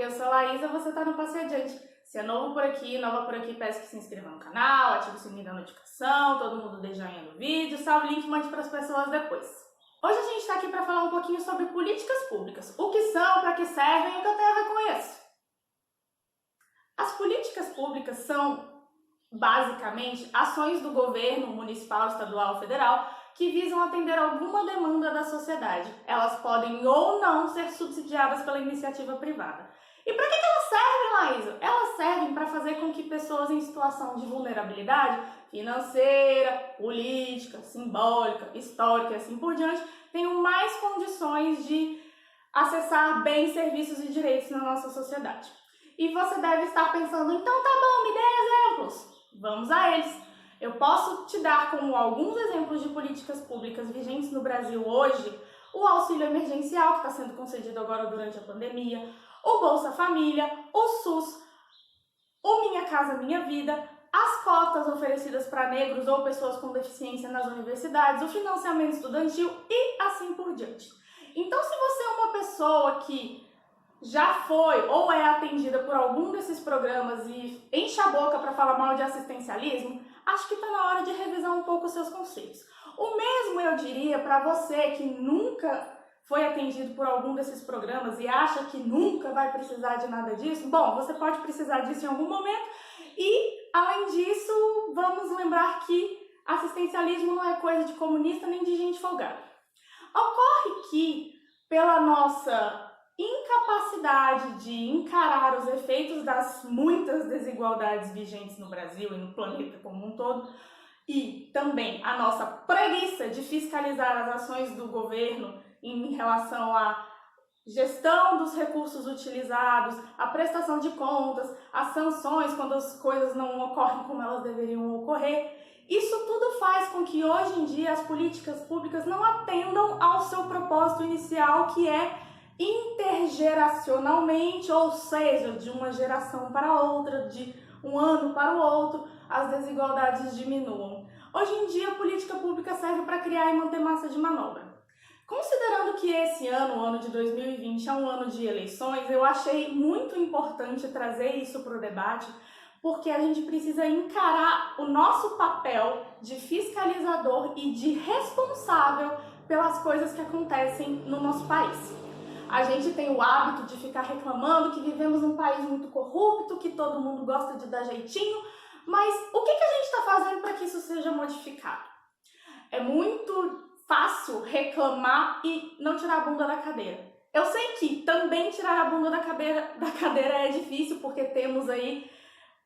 eu sou a Laísa, você tá no Passe Adiante. Se é novo por aqui, nova por aqui, peço que se inscreva no canal, ative o sininho da notificação, todo mundo dê joinha no vídeo, salve o link e mande para as pessoas depois. Hoje a gente está aqui para falar um pouquinho sobre políticas públicas, o que são, para que servem e o que eu tenho a ver com isso. As políticas públicas são, basicamente, ações do governo municipal, estadual ou federal que visam atender alguma demanda da sociedade. Elas podem ou não ser subsidiadas pela iniciativa privada. E para que elas servem, Laísa? Elas servem para fazer com que pessoas em situação de vulnerabilidade financeira, política, simbólica, histórica e assim por diante tenham mais condições de acessar bens, serviços e direitos na nossa sociedade. E você deve estar pensando, então tá bom, me dê exemplos. Vamos a eles. Eu posso te dar como alguns exemplos de políticas públicas vigentes no Brasil hoje, o auxílio emergencial, que está sendo concedido agora durante a pandemia, o Bolsa Família, o SUS, o Minha Casa Minha Vida, as cotas oferecidas para negros ou pessoas com deficiência nas universidades, o financiamento estudantil e assim por diante. Então, se você é uma pessoa que já foi ou é atendida por algum desses programas e enche a boca para falar mal de assistencialismo, acho que está na hora de revisar um pouco os seus conceitos. O mesmo eu diria para você que nunca foi atendido por algum desses programas e acha que nunca vai precisar de nada disso. Bom, você pode precisar disso em algum momento e, além disso, vamos lembrar que assistencialismo não é coisa de comunista nem de gente folgada. Ocorre que, pela nossa incapacidade de encarar os efeitos das muitas desigualdades vigentes no Brasil e no planeta como um todo, e também a nossa preguiça de fiscalizar as ações do governo em relação à gestão dos recursos utilizados, a prestação de contas, as sanções quando as coisas não ocorrem como elas deveriam ocorrer, isso tudo faz com que hoje em dia as políticas públicas não atendam ao seu propósito inicial, que é intergeracionalmente, ou seja, de uma geração para outra, de um ano para o outro, as desigualdades diminuam. Hoje em dia, a política pública serve para criar e manter massa de manobra. Considerando que esse ano, o ano de 2020, é um ano de eleições, eu achei muito importante trazer isso para o debate, porque a gente precisa encarar o nosso papel de fiscalizador e de responsável pelas coisas que acontecem no nosso país. A gente tem o hábito de ficar reclamando que vivemos num país muito corrupto, que todo mundo gosta de dar jeitinho, mas o que a gente está fazendo para que isso seja modificado? É muito fácil reclamar e não tirar a bunda da cadeira. Eu sei que também tirar a bunda da cadeira é difícil, porque temos aí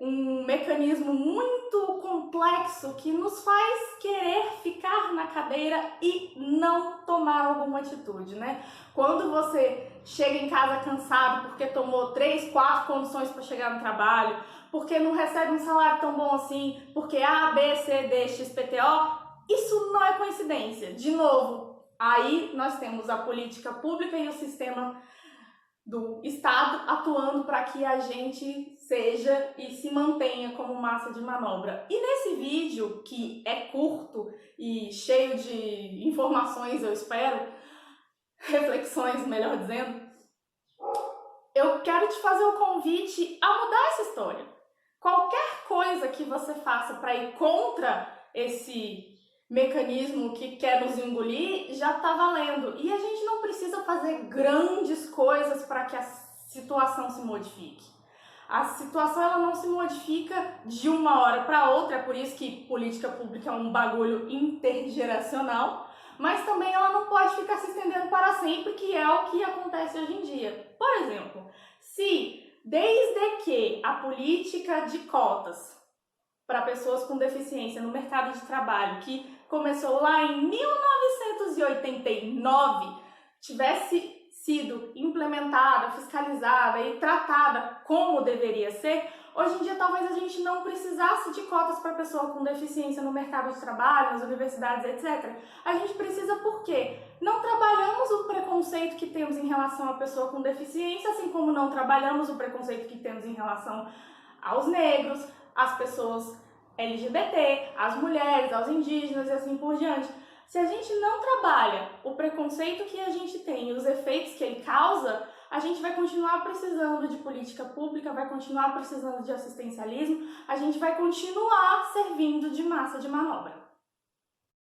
um mecanismo muito complexo que nos faz querer ficar na cadeira e não tomar alguma atitude, né? Quando você chega em casa cansado porque tomou 3, 4 condições para chegar no trabalho, porque não recebe um salário tão bom assim, porque A, B, C, D, X, P, T, O, isso não é coincidência. De novo, aí nós temos a política pública e o sistema do Estado atuando para que a gente seja e se mantenha como massa de manobra. E nesse vídeo, que é curto e cheio de informações, eu espero, reflexões, melhor dizendo, eu quero te fazer o convite a mudar essa história. Qualquer coisa que você faça para ir contra esse mecanismo que quer nos engolir já está valendo. E a gente não precisa fazer grandes coisas para que a situação se modifique. A situação ela não se modifica de uma hora para outra, é por isso que política pública é um bagulho intergeracional, mas também ela não pode ficar se estendendo para sempre, que é o que acontece hoje em dia. Por exemplo, se desde que a política de cotas para pessoas com deficiência no mercado de trabalho, que começou lá em 1989, tivesse sido implementada, fiscalizada e tratada como deveria ser, hoje em dia talvez a gente não precisasse de cotas para pessoa com deficiência no mercado de trabalho, nas universidades, etc. A gente precisa porque não trabalhamos o preconceito que temos em relação à pessoa com deficiência, assim como não trabalhamos o preconceito que temos em relação aos negros, às pessoas LGBT, às mulheres, aos indígenas e assim por diante. Se a gente não trabalha o preconceito que a gente tem e os efeitos que ele causa, a gente vai continuar precisando de política pública, vai continuar precisando de assistencialismo, a gente vai continuar servindo de massa de manobra.